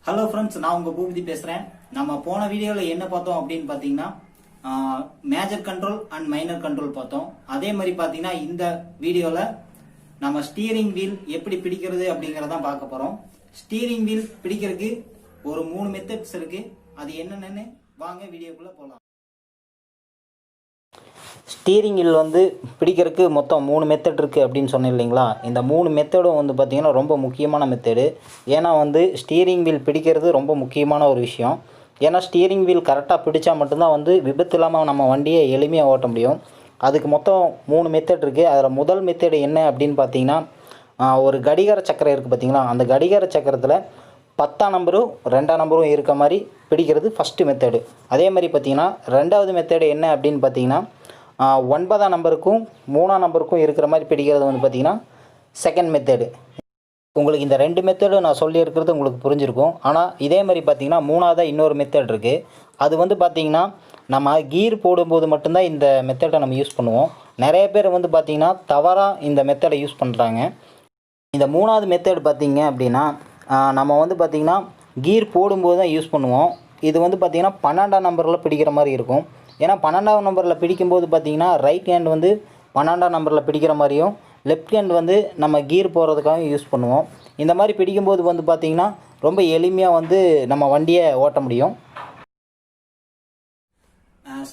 Hello friends, நான் உங்க பூபதி பேசுறேன். நம்ம போன வீடியோல என்ன பார்த்தோம் அப்படின்னு பாத்தீங்கன்னா major control and minor control பார்த்தோம். அதே மாதிரி பாத்தீங்கன்னா இந்த வீடியோல நம்ம ஸ்டீரிங் வீல் எப்படி பிடிக்கிறது அப்படிங்கறத பார்க்க போறோம். ஸ்டீரிங் வீல் பிடிக்கிறதுக்கு ஒரு 3 மெத்தட்ஸ் இருக்கு. அது என்னென்னு வாங்க வீடியோக்குள்ள போலாம். ஸ்டீரிங் வீல் பிடிக்கிறதுக்கு மொத்தம் 3 மெத்தட் இருக்குது அப்படின்னு சொன்னேன் இல்லைங்களா. இந்த 3 மெத்தடும் பார்த்திங்கன்னா ரொம்ப முக்கியமான மெத்தடு. ஏன்னா ஸ்டீரிங் வீல் பிடிக்கிறது ரொம்ப முக்கியமான ஒரு விஷயம். ஏன்னா ஸ்டீரிங் வீல் கரெக்டாக பிடிச்சா மட்டும்தான் விபத்து இல்லாமல் நம்ம வண்டியை எளிமையாக ஓட்ட முடியும். அதுக்கு மொத்தம் 3 மெத்தட் இருக்குது. அதில் முதல் மெத்தடு என்ன அப்படின்னு பார்த்தீங்கன்னா, ஒரு கடிகார சக்கரம் இருக்குது பார்த்தீங்களா. அந்த கடிகார சக்கரத்தில் 10ஆம் நம்பரும் 2ஆம் நம்பரும் இருக்க மாதிரி பிடிக்கிறது ஃபஸ்ட்டு மெத்தடு. அதே மாதிரி பார்த்திங்கன்னா ரெண்டாவது மெத்தடு என்ன அப்படின்னு பார்த்தீங்கன்னா, 9ஆம் நம்பருக்கும் 3ஆம் நம்பருக்கும் இருக்கிற மாதிரி பிடிக்கிறது பார்த்திங்கன்னா செகண்ட் மெத்தடு. உங்களுக்கு இந்த 2 மெத்தடும் நான் சொல்லியிருக்கிறது உங்களுக்கு புரிஞ்சிருக்கும். ஆனால் இதே மாதிரி பார்த்திங்கன்னா மூணாவதாக இன்னொரு மெத்தட் இருக்குது. அது பார்த்திங்கன்னா நம்ம கீர் போடும்போது மட்டும்தான் இந்த மெத்தடை நம்ம யூஸ் பண்ணுவோம். நிறைய பேர் பார்த்திங்கன்னா தவறாக இந்த மெத்தடை யூஸ் பண்ணுறாங்க. இந்த மூணாவது மெத்தட் பார்த்திங்க அப்படின்னா நம்ம பார்த்திங்கன்னா கீர் போடும்போது தான் யூஸ் பண்ணுவோம். இது பார்த்திங்கன்னா 12ஆம் நம்பரில் பிடிக்கிற மாதிரி இருக்கும். ஏன்னா 12ஆம் நம்பரில் பிடிக்கும்போது பார்த்திங்கன்னா ரைட் ஹேண்ட் 12ஆம் நம்பரில் பிடிக்கிற மாதிரியும், லெஃப்ட் ஹேண்ட் நம்ம கீர் போடுறதுக்காகவும் யூஸ் பண்ணுவோம். இந்த மாதிரி பிடிக்கும்போது பார்த்திங்கன்னா ரொம்ப எளிமையாக நம்ம வண்டியை ஓட்ட முடியும்.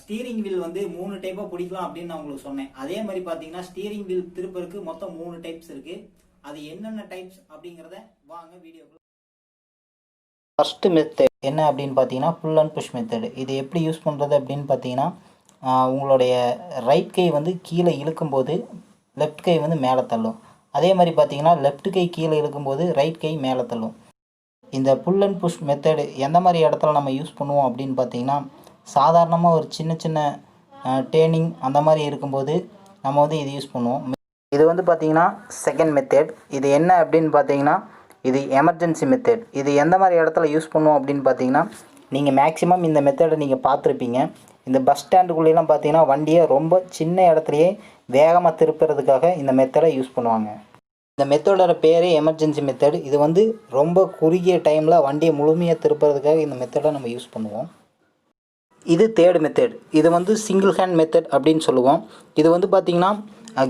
ஸ்டீரிங் வீல் 3 டைப்பாக பிடிக்கலாம் அப்படின்னு நான் உங்களுக்கு சொன்னேன். அதே மாதிரி பார்த்தீங்கன்னா ஸ்டீரிங் வீல் திருப்பருக்கு மொத்தம் 3 டைப்ஸ் இருக்குது. அது என்னென்ன டைப்ஸ் அப்படிங்கிறத வாங்க வீடியோக்குள்ள. ஃபஸ்ட்டு மெத்தட் என்ன அப்படின்னு பார்த்தீங்கன்னா புல் அண்ட் புஷ் மெத்தடு. இது எப்படி யூஸ் பண்ணுறது அப்படின்னு பார்த்தீங்கன்னா, உங்களுடைய ரைட் கை கீழே இழுக்கும்போது லெஃப்ட் கை மேலே தள்ளும். அதே மாதிரி பார்த்தீங்கன்னா லெஃப்ட் கை கீழே இழுக்கும்போது ரைட் கை மேலே தள்ளும். இந்த புல் அண்ட் புஷ் மெத்தடு எந்த மாதிரி இடத்துல நம்ம யூஸ் பண்ணுவோம் அப்படின்னு பார்த்தீங்கன்னா, சாதாரணமாக ஒரு சின்ன சின்ன டேர்னிங் அந்த மாதிரி இருக்கும்போது நம்ம இது யூஸ் பண்ணுவோம். இது பார்த்தீங்கன்னா செகண்ட் மெத்தட். இது என்ன அப்படின்னு பார்த்தீங்கன்னா, இது எமர்ஜென்சி மெத்தட். இது எந்த மாதிரி இடத்துல யூஸ் பண்ணுவோம் அப்படின்னு பார்த்தீங்கன்னா, நீங்கள் மேக்ஸிமம் இந்த மெத்தடை நீங்கள் பார்த்துருப்பீங்க. இந்த பஸ் ஸ்டாண்டுக்குள்ளேலாம் பார்த்தீங்கன்னா வண்டியை ரொம்ப சின்ன இடத்துலையே வேகமாக திருப்புறதுக்காக இந்த மெத்தடை யூஸ் பண்ணுவாங்க. இந்த மெத்தடோட பேரே எமர்ஜென்சி மெத்தட். இது ரொம்ப குறுகிய டைமில் வண்டியை முழுமையாக திருப்புறதுக்காக இந்த மெத்தடை நம்ம யூஸ் பண்ணுவோம். இது தேர்ட் மெத்தட். இது சிங்கிள் ஹேண்ட் மெத்தட் அப்படின்னு சொல்லுவோம். இது பார்த்திங்கன்னா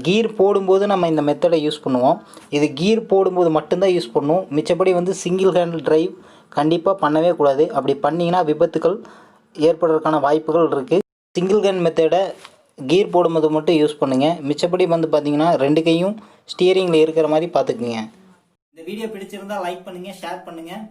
கீர் போடும்போது நம்ம இந்த மெத்தடை யூஸ் பண்ணுவோம். இது கீர் போடும்போது மட்டும்தான் யூஸ் பண்ணுவோம். மிச்சப்படி சிங்கிள் ஹேண்ட் டிரைவ் கண்டிப்பாக பண்ணவே கூடாது. அப்படி பண்ணிங்கன்னா விபத்துக்கள் ஏற்படுறதுக்கான வாய்ப்புகள் இருக்குது. சிங்கிள் ஹேண்ட் மெத்தடை கீர் போடும்போது மட்டும் யூஸ் பண்ணுங்கள். மிச்சப்படி பார்த்திங்கன்னா 2 கையும் ஸ்டியரிங்கில் இருக்கிற மாதிரி பார்த்துக்குங்க. இந்த வீடியோ பிடிச்சிருந்தால் லைக் பண்ணுங்கள், ஷேர் பண்ணுங்கள்.